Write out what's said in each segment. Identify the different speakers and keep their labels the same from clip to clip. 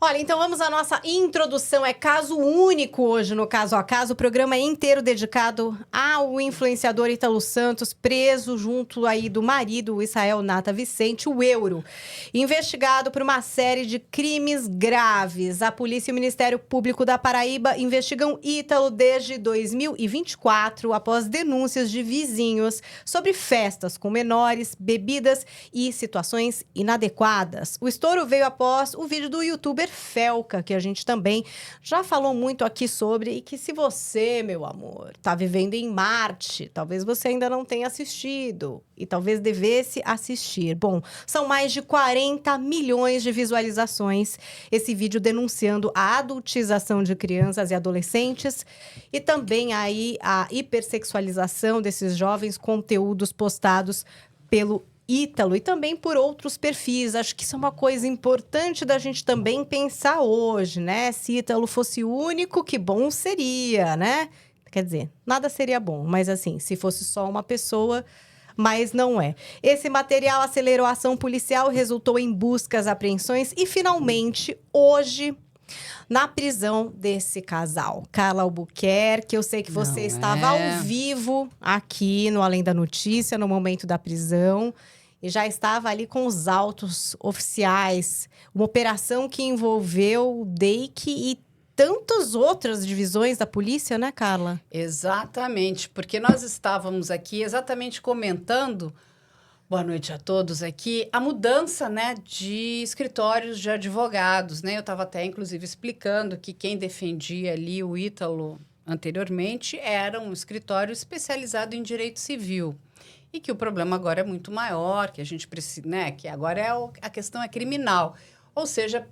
Speaker 1: Olha, então vamos à nossa introdução. É caso único hoje no Caso a Caso. O programa é inteiro dedicado ao influenciador Ítalo Santos, preso junto aí do marido, o Israel Nata Vicente, o Euro. Investigado por uma série de crimes graves. A polícia e o Ministério Público da Paraíba investigam Ítalo desde 2024, após denúncias de vizinhos sobre festas com menores, bebidas e situações inadequadas. O estouro veio após o vídeo do youtuber Felca, que a gente também já falou muito aqui sobre, e que se você, meu amor, tá vivendo em Marte, talvez você ainda não tenha assistido e talvez devesse assistir. Bom, são mais de 40 milhões de visualizações esse vídeo denunciando a adultização de crianças e adolescentes e também aí a hipersexualização desses jovens, conteúdos postados pelo Ítalo e também por outros perfis. Acho que isso é uma coisa importante da gente também pensar hoje, né? Se Ítalo fosse único, que bom seria, né? Quer dizer, nada seria bom, mas assim, se fosse só uma pessoa, mas não é. Esse material acelerou a ação policial, resultou em buscas, apreensões e finalmente, hoje, na prisão desse casal. Carla Albuquerque, eu sei que você estava ao vivo aqui no Além da Notícia, no momento da prisão. E já estava ali com os autos oficiais. Uma operação que envolveu o DEIC e tantas outras divisões da polícia, né, Carla?
Speaker 2: Exatamente, porque nós estávamos aqui exatamente comentando, boa noite a todos aqui, a mudança, né, de escritórios de advogados, né? Eu estava até, inclusive, explicando que quem defendia ali o Ítalo anteriormente era um escritório especializado em direito civil. E que o problema agora é muito maior, que a gente precisa, né? Que agora a questão é criminal. Ou seja,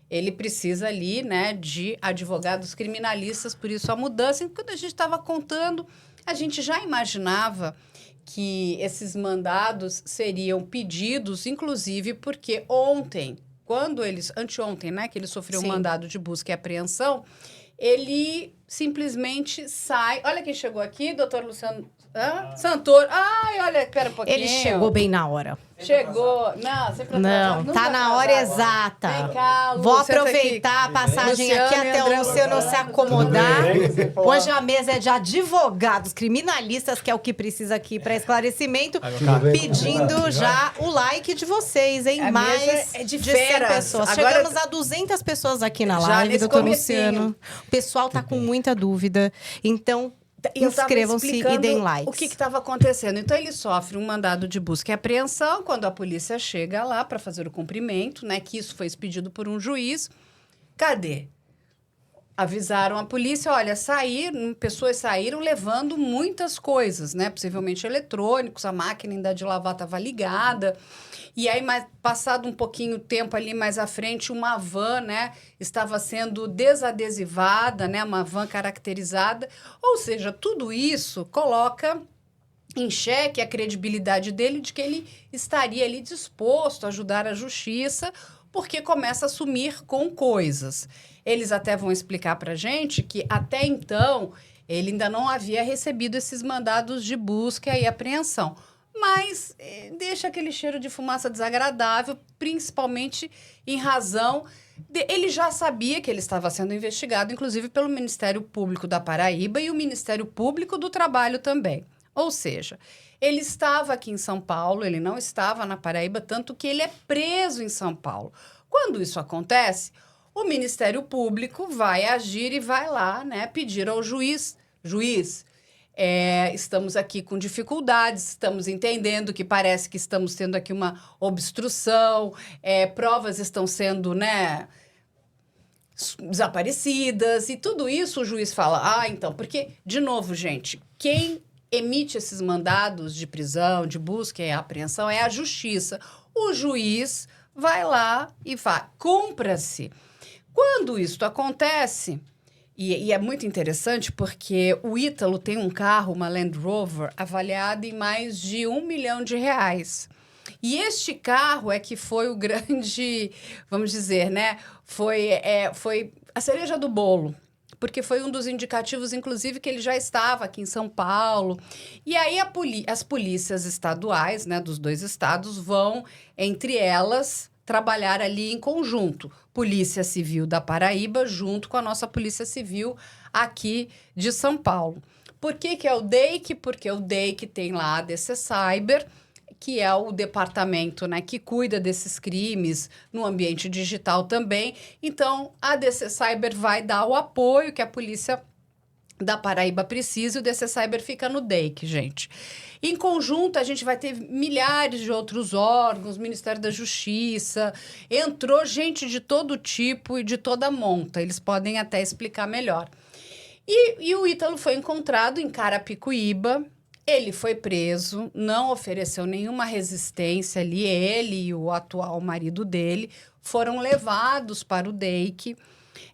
Speaker 2: ele precisa ali, né, de advogados criminalistas, por isso a mudança. E quando a gente estava contando, a gente já imaginava que esses mandados seriam pedidos, inclusive porque anteontem, né, que ele sofreu um mandado de busca e apreensão, ele simplesmente sai. Olha quem chegou aqui, doutor Luciano Santoro. Ai, olha, espera um pouquinho.
Speaker 1: Ele chegou bem na hora.
Speaker 2: Chegou. Não, sempre
Speaker 1: não, tá na hora exata.
Speaker 2: Vem cá, Lu,
Speaker 1: vou aproveitar a passagem
Speaker 2: Luciano
Speaker 1: aqui até o Luciano se acomodar. Hoje a mesa é de advogados criminalistas, que é o que precisa aqui para esclarecimento. Pedindo já o like de vocês, hein?
Speaker 2: A
Speaker 1: Mais
Speaker 2: mesa é de
Speaker 1: 100
Speaker 2: feras.
Speaker 1: pessoas.
Speaker 2: Agora,
Speaker 1: chegamos a 200 pessoas aqui na
Speaker 2: já
Speaker 1: live,
Speaker 2: nesse
Speaker 1: doutor
Speaker 2: comecinho.
Speaker 1: Luciano. O pessoal tá com muita dúvida. Então, inscrevam-se e deem likes.
Speaker 2: O que estava acontecendo? Então, ele sofre um mandado de busca e apreensão quando a polícia chega lá para fazer o cumprimento, né? Que isso foi expedido por um juiz. Cadê? Avisaram a polícia, olha, pessoas saíram levando muitas coisas, né? Possivelmente eletrônicos, a máquina ainda de lavar estava ligada. E aí, passado um pouquinho tempo ali mais à frente, uma van, né, estava sendo desadesivada, né, uma van caracterizada. Ou seja, tudo isso coloca em xeque a credibilidade dele de que ele estaria ali disposto a ajudar a justiça, porque começa a sumir com coisas. Eles até vão explicar para a gente que, até então, ele ainda não havia recebido esses mandados de busca e apreensão. Mas deixa aquele cheiro de fumaça desagradável, principalmente em razão ele já sabia que ele estava sendo investigado, inclusive pelo Ministério Público da Paraíba e o Ministério Público do Trabalho também. Ou seja, ele estava aqui em São Paulo, ele não estava na Paraíba, tanto que ele é preso em São Paulo. Quando isso acontece, o Ministério Público vai agir e vai lá, né, pedir ao juiz, estamos aqui com dificuldades, estamos entendendo que parece que estamos tendo aqui uma obstrução, provas estão sendo, né, desaparecidas, e tudo isso o juiz fala, então, porque, de novo, gente, quem emite esses mandados de prisão, de busca e apreensão é a justiça. O juiz vai lá e fala, cumpra-se. Quando isso acontece... E é muito interessante porque o Ítalo tem um carro, uma Land Rover, avaliado em mais de R$1 milhão. E este carro que foi o grande, vamos dizer, né? Foi a cereja do bolo. Porque foi um dos indicativos, inclusive, que ele já estava aqui em São Paulo. E aí as polícias estaduais, né, dos dois estados, vão, entre elas, trabalhar ali em conjunto. Polícia Civil da Paraíba junto com a nossa Polícia Civil aqui de São Paulo. Por que é o DEIC? Porque o DEIC tem lá a DC Cyber, que é o departamento, né, que cuida desses crimes no ambiente digital também. Então, a DC Cyber vai dar o apoio que a Polícia da Paraíba precisa, e o DC Cyber fica no DEIC, gente. Em conjunto, a gente vai ter milhares de outros órgãos, Ministério da Justiça, entrou gente de todo tipo e de toda monta, eles podem até explicar melhor. E o Ítalo foi encontrado em Carapicuíba, ele foi preso, não ofereceu nenhuma resistência ali, ele e o atual marido dele foram levados para o DEIC,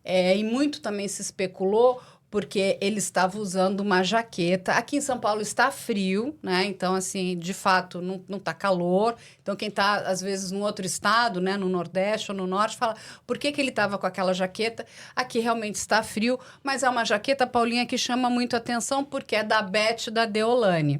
Speaker 2: e muito também se especulou porque ele estava usando uma jaqueta. Aqui em São Paulo está frio, né? Então, assim, de fato, não está calor. Então, quem está, às vezes, num outro estado, né? No Nordeste ou no Norte, fala, por que ele estava com aquela jaqueta? Aqui realmente está frio, mas é uma jaqueta, Paulinha, que chama muito atenção, porque é da Beth da Deolane.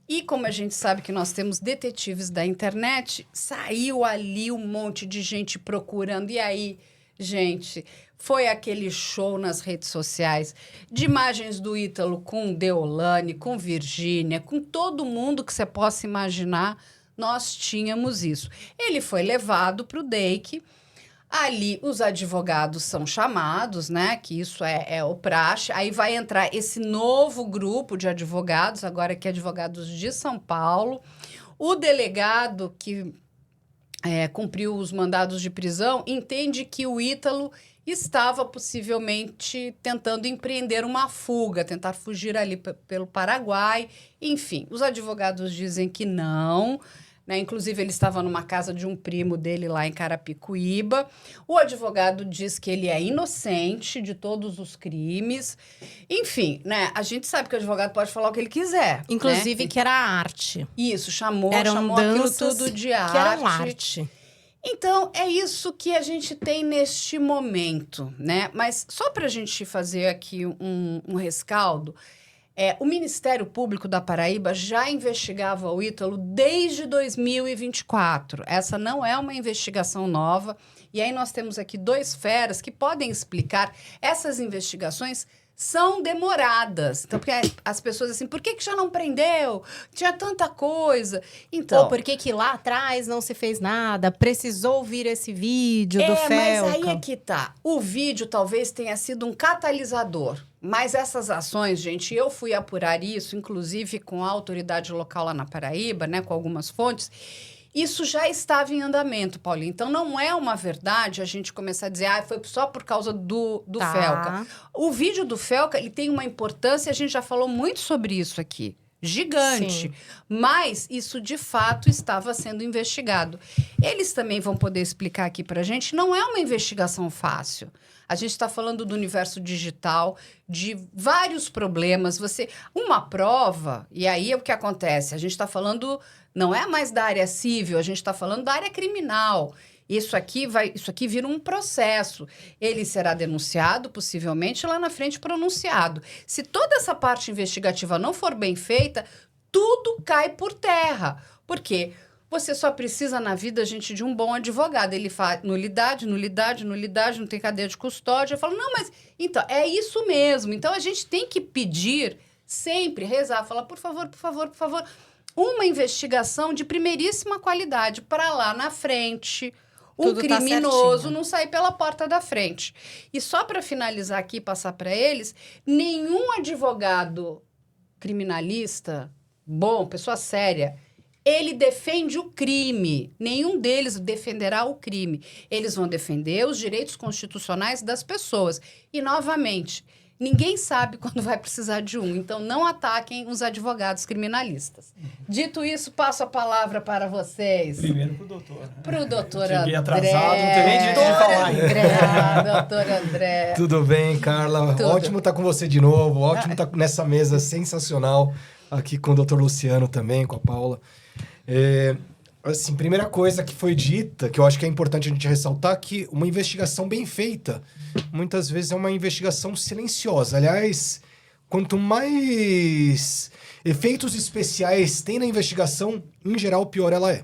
Speaker 2: E como a gente sabe que nós temos detetives da internet, saiu ali um monte de gente procurando. E aí, gente, foi aquele show nas redes sociais de imagens do Ítalo com Deolane, com Virgínia, com todo mundo que você possa imaginar, nós tínhamos isso. Ele foi levado para o DEIC, ali os advogados são chamados, né, que isso é o praxe, aí vai entrar esse novo grupo de advogados, agora que é advogados de São Paulo, o delegado que cumpriu os mandados de prisão entende que o Ítalo estava possivelmente tentando empreender uma fuga, tentar fugir ali pelo Paraguai. Enfim, os advogados dizem que não, né? Inclusive, ele estava numa casa de um primo dele lá em Carapicuíba. O advogado diz que ele é inocente de todos os crimes. Enfim, né? A gente sabe que o advogado pode falar o que ele quiser.
Speaker 1: Inclusive
Speaker 2: né?
Speaker 1: que era arte.
Speaker 2: Isso, chamou
Speaker 1: Danças
Speaker 2: aquilo tudo de arte.
Speaker 1: Que eram arte.
Speaker 2: Então, é isso que a gente tem neste momento, né? Mas só para a gente fazer aqui um rescaldo, o Ministério Público da Paraíba já investigava o Ítalo desde 2024. Essa não é uma investigação nova. E aí nós temos aqui dois feras que podem explicar. Essas investigações são demoradas. Então, porque as pessoas assim, por que já não prendeu? Tinha tanta coisa. Então,
Speaker 1: ou por que lá atrás não se fez nada? Precisou vir esse vídeo do Felca.
Speaker 2: Mas aí é que tá. O vídeo talvez tenha sido um catalisador. Mas essas ações, gente, eu fui apurar isso, inclusive com a autoridade local lá na Paraíba, né, com algumas fontes. Isso já estava em andamento, Paulinho. Então, não é uma verdade a gente começar a dizer foi só por causa do Felca. O vídeo do Felca, ele tem uma importância, a gente já falou muito sobre isso aqui. Gigante.
Speaker 1: Sim.
Speaker 2: Mas isso, de fato, estava sendo investigado. Eles também vão poder explicar aqui para a gente, não é uma investigação fácil. A gente está falando do universo digital, de vários problemas. Uma prova, e aí é o que acontece, a gente está falando, não é mais da área civil, a gente está falando da área criminal. Isso aqui vira um processo. Ele será denunciado, possivelmente, lá na frente pronunciado. Se toda essa parte investigativa não for bem feita, tudo cai por terra. Por quê? Você só precisa na vida, gente, de um bom advogado. Ele faz nulidade, não tem cadeia de custódia. Eu falo, não, mas então, é isso mesmo. Então, a gente tem que pedir sempre, rezar, falar, por favor, uma investigação de primeiríssima qualidade para lá na frente,
Speaker 1: tudo
Speaker 2: criminoso não sair pela porta da frente. E só para finalizar aqui, passar para eles, nenhum advogado criminalista, bom, pessoa séria, ele defende o crime. Nenhum deles defenderá o crime. Eles vão defender os direitos constitucionais das pessoas. E, novamente, ninguém sabe quando vai precisar de um. Então, não ataquem os advogados criminalistas. Dito isso, passo a palavra para vocês.
Speaker 3: Primeiro para o doutor. Né?
Speaker 2: Para o doutor André.
Speaker 3: Cheguei atrasado, não tem nem jeito de falar ainda.
Speaker 2: Doutor André.
Speaker 4: Tudo bem, Carla?
Speaker 2: Tudo.
Speaker 4: Ótimo estar com você de novo. Ótimo estar nessa mesa sensacional. Aqui com o doutor Luciano também, com a Paula. Assim, primeira coisa que foi dita, que eu acho que é importante a gente ressaltar, que uma investigação bem feita, muitas vezes é uma investigação silenciosa. Aliás, quanto mais efeitos especiais tem na investigação, em geral, pior ela é.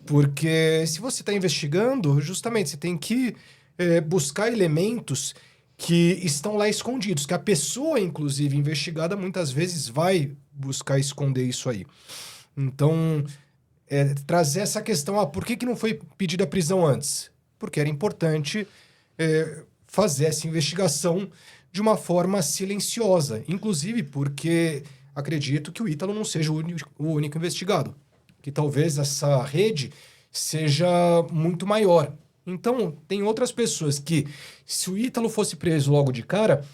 Speaker 4: Porque se você está investigando, justamente você tem que buscar elementos que estão lá escondidos, que a pessoa, inclusive, investigada, muitas vezes vai buscar esconder isso aí. Então, trazer essa questão, por que não foi pedida a prisão antes? Porque era importante fazer essa investigação de uma forma silenciosa, inclusive porque acredito que o Ítalo não seja o único investigado, que talvez essa rede seja muito maior. Então, tem outras pessoas que, se o Ítalo fosse preso logo de cara,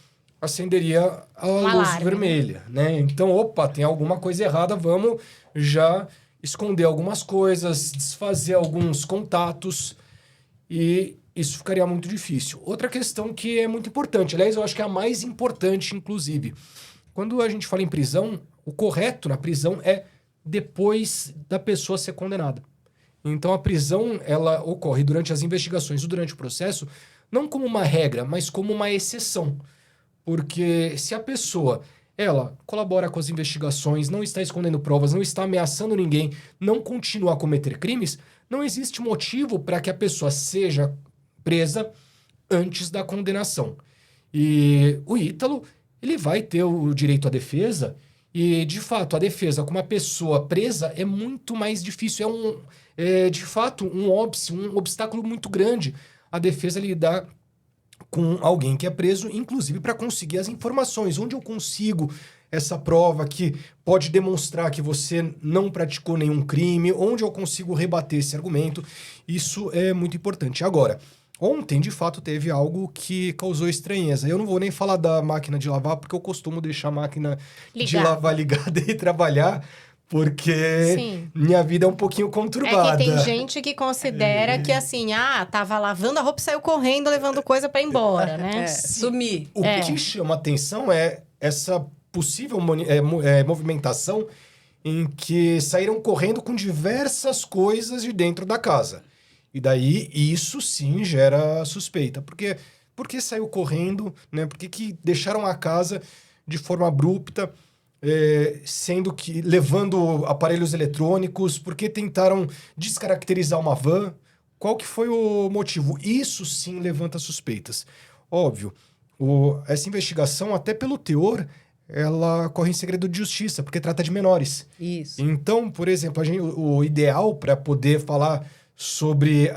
Speaker 4: acenderia a luz vermelha, né? Então, tem alguma coisa errada, vamos já esconder algumas coisas, desfazer alguns contatos, e isso ficaria muito difícil. Outra questão que é muito importante, aliás, eu acho que é a mais importante, inclusive. Quando a gente fala em prisão, o correto na prisão é depois da pessoa ser condenada. Então, a prisão, ela ocorre durante as investigações ou durante o processo, não como uma regra, mas como uma exceção. Porque se a pessoa, ela colabora com as investigações, não está escondendo provas, não está ameaçando ninguém, não continua a cometer crimes, não existe motivo para que a pessoa seja presa antes da condenação. E o Ítalo, ele vai ter o direito à defesa, e, de fato, a defesa com uma pessoa presa é muito mais difícil. De fato, um obstáculo muito grande a defesa lidar com alguém que é preso, inclusive para conseguir as informações. Onde eu consigo essa prova que pode demonstrar que você não praticou nenhum crime? Onde eu consigo rebater esse argumento? Isso é muito importante. Agora, ontem, de fato, teve algo que causou estranheza. Eu não vou nem falar da máquina de lavar, porque eu costumo deixar a máquina de lavar ligada e trabalhar, porque minha vida é um pouquinho conturbada.
Speaker 1: É que tem gente que considera que, assim, tava lavando a roupa e saiu correndo, levando coisa pra ir embora, né?
Speaker 2: Sumir.
Speaker 4: O que chama atenção é essa possível movimentação em que saíram correndo com diversas coisas de dentro da casa. E daí, isso sim gera suspeita. Por que saiu correndo, né? Por que deixaram a casa de forma abrupta, sendo que levando aparelhos eletrônicos? Por que tentaram descaracterizar uma van? Qual que foi o motivo? Isso sim levanta suspeitas. Óbvio, essa investigação, até pelo teor, ela corre em segredo de justiça, porque trata de menores.
Speaker 2: Isso.
Speaker 4: Então, por exemplo, o ideal para poder falar sobre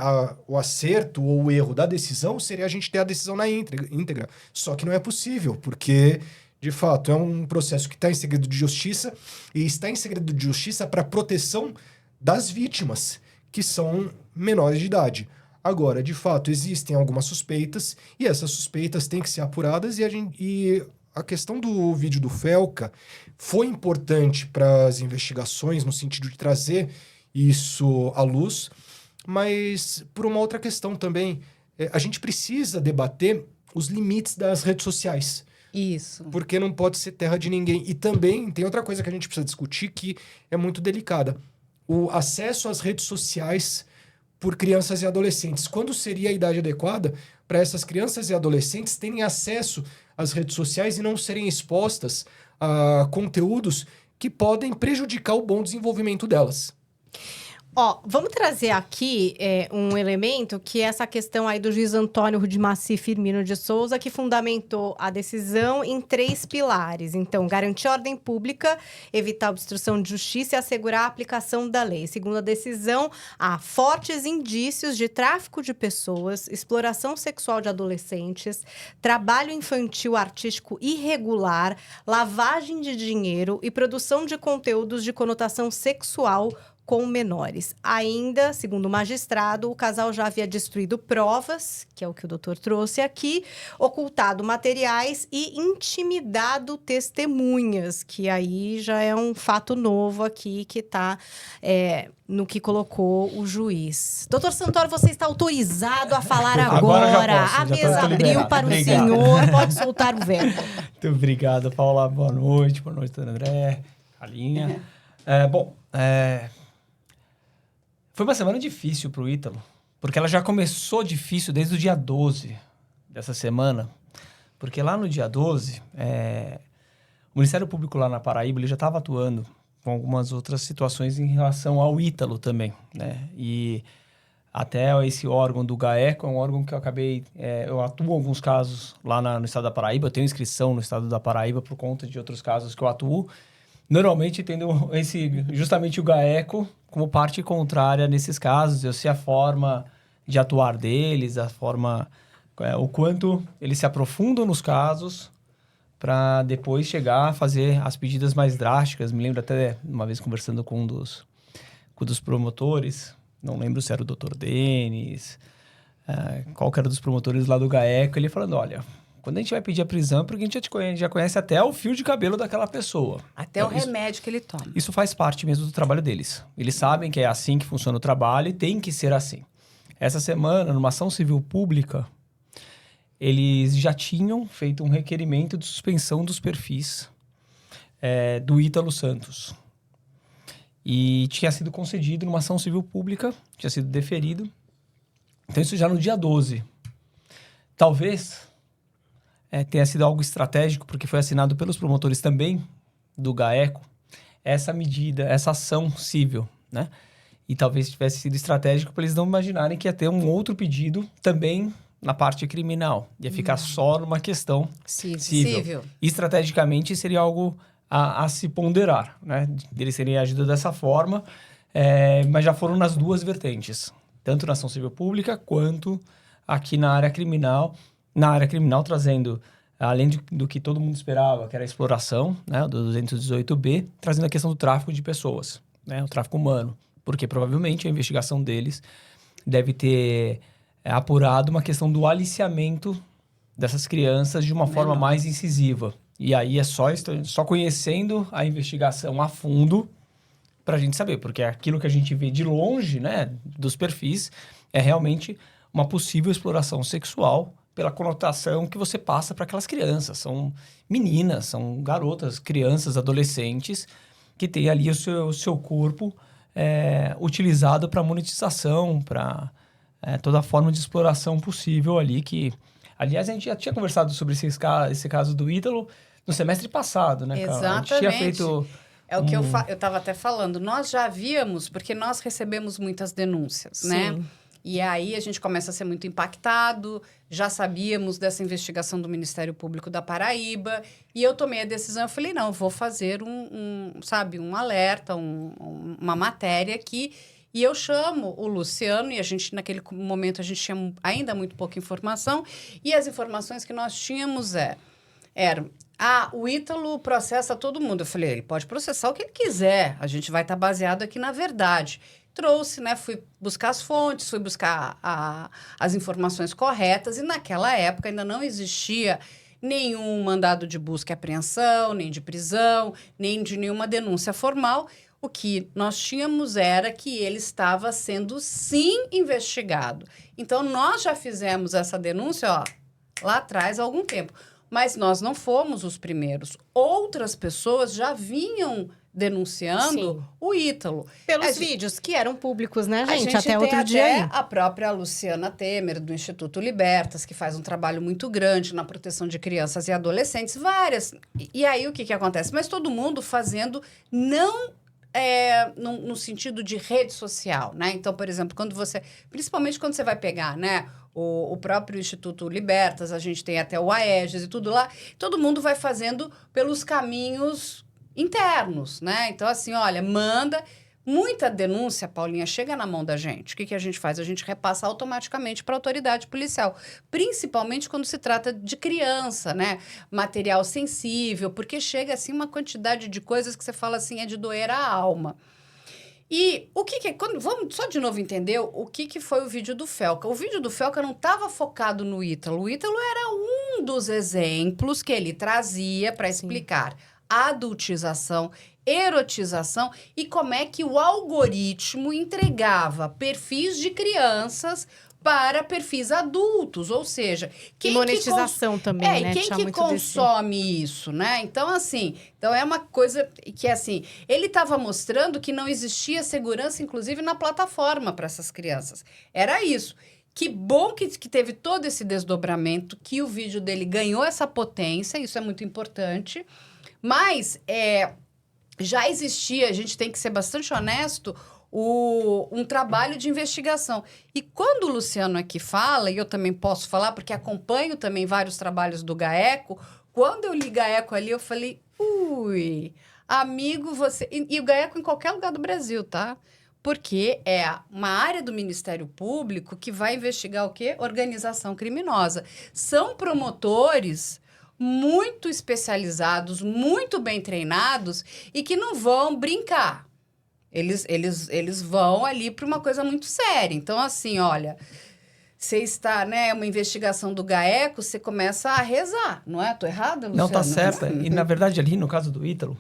Speaker 4: o acerto ou o erro da decisão seria a gente ter a decisão na íntegra. Só que não é possível, porque, de fato, é um processo que está em segredo de justiça, e está em segredo de justiça para proteção das vítimas, que são menores de idade. Agora, de fato, existem algumas suspeitas, e essas suspeitas têm que ser apuradas, e a questão do vídeo do Felca foi importante para as investigações, no sentido de trazer isso à luz, mas por uma outra questão também, a gente precisa debater os limites das redes sociais.
Speaker 2: Isso.
Speaker 4: Porque não pode ser terra de ninguém. E também tem outra coisa que a gente precisa discutir que é muito delicada. O acesso às redes sociais por crianças e adolescentes. Quando seria a idade adequada para essas crianças e adolescentes terem acesso às redes sociais e não serem expostas a conteúdos que podem prejudicar o bom desenvolvimento delas?
Speaker 1: Vamos trazer aqui um elemento que é essa questão aí do juiz Antônio Rudimaci Firmino de Souza, que fundamentou a decisão em 3 pilares. Então, garantir ordem pública, evitar obstrução de justiça e assegurar a aplicação da lei. Segundo a decisão, há fortes indícios de tráfico de pessoas, exploração sexual de adolescentes, trabalho infantil artístico irregular, lavagem de dinheiro e produção de conteúdos de conotação sexual com menores. Ainda, segundo o magistrado, o casal já havia destruído provas, que é o que o doutor trouxe aqui, ocultado materiais e intimidado testemunhas, que aí já é um fato novo aqui que está no que colocou o juiz. Doutor Santoro, você está autorizado a falar agora.
Speaker 3: Já posso,
Speaker 1: A mesa abriu
Speaker 3: liberado.
Speaker 1: para
Speaker 3: Obrigado.
Speaker 1: o senhor, pode soltar o verbo.
Speaker 3: Muito obrigado, Paula. Boa noite, doutor André, Alinha. Foi uma semana difícil para o Ítalo, porque ela já começou difícil desde o dia 12 dessa semana, porque lá no dia 12, o Ministério Público lá na Paraíba ele já estava atuando com algumas outras situações em relação ao Ítalo também, né? E até esse órgão do GAECO é um órgão que eu acabei... eu atuo em alguns casos lá no estado da Paraíba, eu tenho inscrição no estado da Paraíba por conta de outros casos que eu atuo. Normalmente tendo justamente o GAECO como parte contrária nesses casos. Eu sei a forma de atuar deles, a forma... o quanto eles se aprofundam nos casos para depois chegar a fazer as pedidas mais drásticas. Me lembro até uma vez conversando com um dos promotores, não lembro se era o Dr. Denis, qual que era dos promotores lá do GAECO, ele falando, olha, quando a gente vai pedir a prisão, porque a gente já conhece até o fio de cabelo daquela pessoa.
Speaker 2: Até então, o remédio que ele toma.
Speaker 3: Isso faz parte mesmo do trabalho deles. Eles sabem que é assim que funciona o trabalho e tem que ser assim. Essa semana, numa ação civil pública, eles já tinham feito um requerimento de suspensão dos perfis do Ítalo Santos. E tinha sido concedido numa ação civil pública, tinha sido deferido. Então, isso já no dia 12. Talvez tenha sido algo estratégico, porque foi assinado pelos promotores também do GAECO, essa medida, essa ação civil, né? E talvez tivesse sido estratégico para eles não imaginarem que ia ter um outro pedido também na parte criminal. Ia ficar só numa questão civil. Estrategicamente, seria algo a se ponderar, né? Eles serem agidos dessa forma, mas já foram nas duas vertentes. Tanto na ação civil pública, quanto aqui na área criminal. Na área criminal, trazendo, além do que todo mundo esperava, que era a exploração, né? Do 218B, trazendo a questão do tráfico de pessoas, né? O tráfico humano. Porque provavelmente a investigação deles deve ter apurado uma questão do aliciamento dessas crianças de uma forma mais incisiva. E aí é só conhecendo a investigação a fundo para a gente saber, porque aquilo que a gente vê de longe, né, dos perfis, é realmente uma possível exploração sexual pela conotação que você passa para aquelas crianças. São meninas, são garotas, crianças, adolescentes, que têm ali o seu corpo utilizado para monetização, para toda forma de exploração possível ali que... Aliás, a gente já tinha conversado sobre esse caso do Ítalo no semestre passado, né, Carla?
Speaker 2: Exatamente.
Speaker 3: A gente tinha feito...
Speaker 2: É o que eu estava até falando. Nós já víamos, porque nós recebemos muitas denúncias, né? E aí a gente começa a ser muito impactado, já sabíamos dessa investigação do Ministério Público da Paraíba, e eu tomei a decisão, eu falei, não, eu vou fazer um alerta, uma matéria aqui, e eu chamo o Luciano, e a gente, naquele momento, a gente tinha ainda muito pouca informação, e as informações que nós tínhamos eram, o Ítalo processa todo mundo. Eu falei, ele pode processar o que ele quiser, a gente vai estar baseado aqui na verdade. Trouxe, né? Fui buscar as fontes, fui buscar as informações corretas, e naquela época ainda não existia nenhum mandado de busca e apreensão, nem de prisão, nem de nenhuma denúncia formal. O que nós tínhamos era que ele estava sendo, sim, investigado. Então, nós já fizemos essa denúncia, lá atrás, há algum tempo. Mas nós não fomos os primeiros. Outras pessoas já vinham denunciando o Ítalo.
Speaker 1: Pelos vídeos que eram públicos, né, gente?
Speaker 2: A gente
Speaker 1: até
Speaker 2: tem
Speaker 1: outro dia.
Speaker 2: A própria Luciana Temer, do Instituto Libertas, que faz um trabalho muito grande na proteção de crianças e adolescentes, várias. E aí, o que acontece? Mas todo mundo fazendo não... no sentido de rede social, né? Então, por exemplo, principalmente quando você vai pegar, né, o próprio Instituto Libertas, a gente tem até o Aeges e tudo lá, todo mundo vai fazendo pelos caminhos internos, né? Então, assim, olha, manda... Muita denúncia, Paulinha, chega na mão da gente. O que a gente faz? A gente repassa automaticamente para a autoridade policial. Principalmente quando se trata de criança, né? Material sensível, porque chega, assim, uma quantidade de coisas que você fala, assim, é de doer a alma. E o que vamos só de novo entender o que foi o vídeo do Felca. O vídeo do Felca não estava focado no Ítalo. O Ítalo era um dos exemplos que ele trazia para explicar a adultização, erotização e como é que o algoritmo entregava perfis de crianças para perfis adultos, ou seja...
Speaker 1: E monetização também, né?
Speaker 2: Quem que consome isso, né? Então, assim, é uma coisa que, assim, ele estava mostrando que não existia segurança, inclusive, na plataforma para essas crianças. Era isso. Que bom que teve todo esse desdobramento, que o vídeo dele ganhou essa potência, isso é muito importante, mas já existia, a gente tem que ser bastante honesto, um trabalho de investigação. E quando o Luciano aqui fala, e eu também posso falar, porque acompanho também vários trabalhos do GAECO, quando eu li GAECO ali, eu falei, ui, amigo, você... E o GAECO em qualquer lugar do Brasil, tá? Porque é uma área do Ministério Público que vai investigar o quê? Organização criminosa. São promotores muito especializados, muito bem treinados e que não vão brincar. Eles vão ali para uma coisa muito séria. Então, assim, olha, você está, né, uma investigação do GAECO, você começa a rezar, não é? Tô errada, Luciano?
Speaker 3: Não, tá certa. E, na verdade, ali no caso do Ítalo,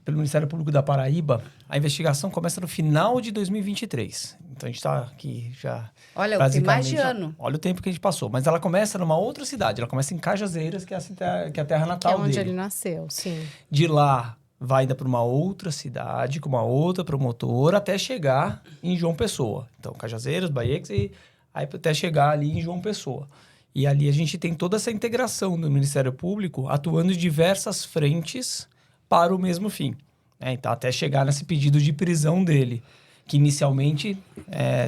Speaker 3: pelo Ministério Público da Paraíba, a investigação começa no final de 2023. Então, a gente está aqui já...
Speaker 2: Olha, tem mais de ano.
Speaker 3: Olha o tempo que a gente passou. Mas ela começa numa outra cidade. Ela começa em Cajazeiras, que é a terra natal dele.
Speaker 1: Que é onde ele nasceu, sim.
Speaker 3: De lá, vai ainda para uma outra cidade, com uma outra promotora, até chegar em João Pessoa. Então, Cajazeiras, Baiex, e aí até chegar ali em João Pessoa. E ali a gente tem toda essa integração do Ministério Público atuando em diversas frentes para o mesmo fim. Então, até chegar nesse pedido de prisão dele, que inicialmente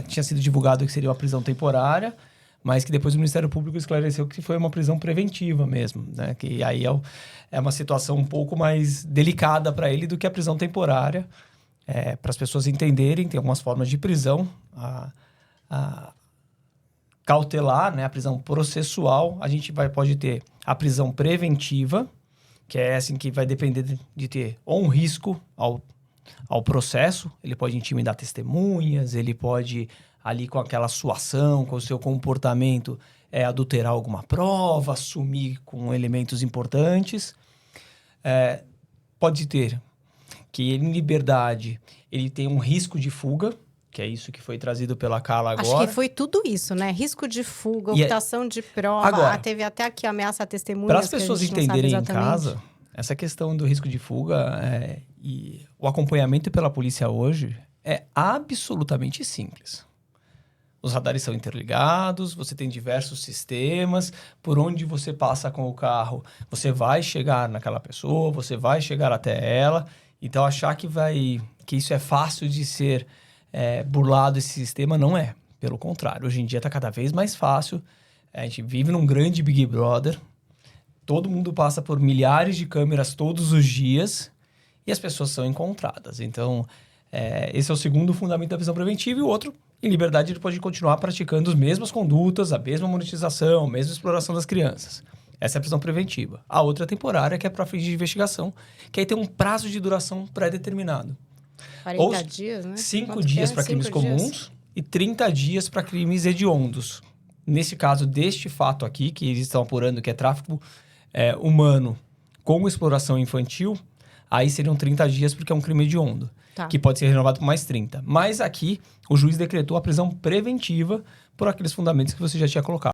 Speaker 3: tinha sido divulgado que seria uma prisão temporária, mas que depois o Ministério Público esclareceu que foi uma prisão preventiva mesmo, né? Que aí é uma situação um pouco mais delicada para ele do que a prisão temporária. Para as pessoas entenderem, tem algumas formas de prisão. A cautelar, né? A prisão processual, a gente pode ter a prisão preventiva, que é assim que vai depender de ter ou um risco ao processo, ele pode intimidar testemunhas, ele pode, ali com aquela sua ação, com o seu comportamento, adulterar alguma prova, sumir com elementos importantes. Pode ter que ele, em liberdade, ele tem um risco de fuga, que é isso que foi trazido pela Carla agora.
Speaker 1: Acho que foi tudo isso, né? Risco de fuga, ocultação de prova.
Speaker 3: Agora,
Speaker 1: teve até aqui ameaça a testemunhas.
Speaker 3: Para as pessoas entenderem em casa, essa questão do risco de fuga e o acompanhamento pela polícia hoje é absolutamente simples. Os radares são interligados, você tem diversos sistemas, por onde você passa com o carro, você vai chegar naquela pessoa, você vai chegar até ela. Então, achar que isso é fácil de ser burlado, esse sistema, não é. Pelo contrário, hoje em dia está cada vez mais fácil. A gente vive num grande Big Brother. Todo mundo passa por milhares de câmeras todos os dias e as pessoas são encontradas. Então, esse é o segundo fundamento da prisão preventiva. E o outro, em liberdade, ele pode continuar praticando as mesmas condutas, a mesma monetização, a mesma exploração das crianças. Essa é a prisão preventiva. A outra é temporária, que é para fins de investigação, que aí tem um prazo de duração pré-determinado.
Speaker 1: 40 dias, né?
Speaker 3: 5 dias para crimes comuns e 30 dias para crimes hediondos. Nesse caso deste fato aqui, que eles estão apurando que é tráfico humano com exploração infantil, aí seriam 30 dias porque é um crime hediondo, que pode ser renovado por mais 30. Mas aqui, o juiz decretou a prisão preventiva por aqueles fundamentos que você já tinha colocado.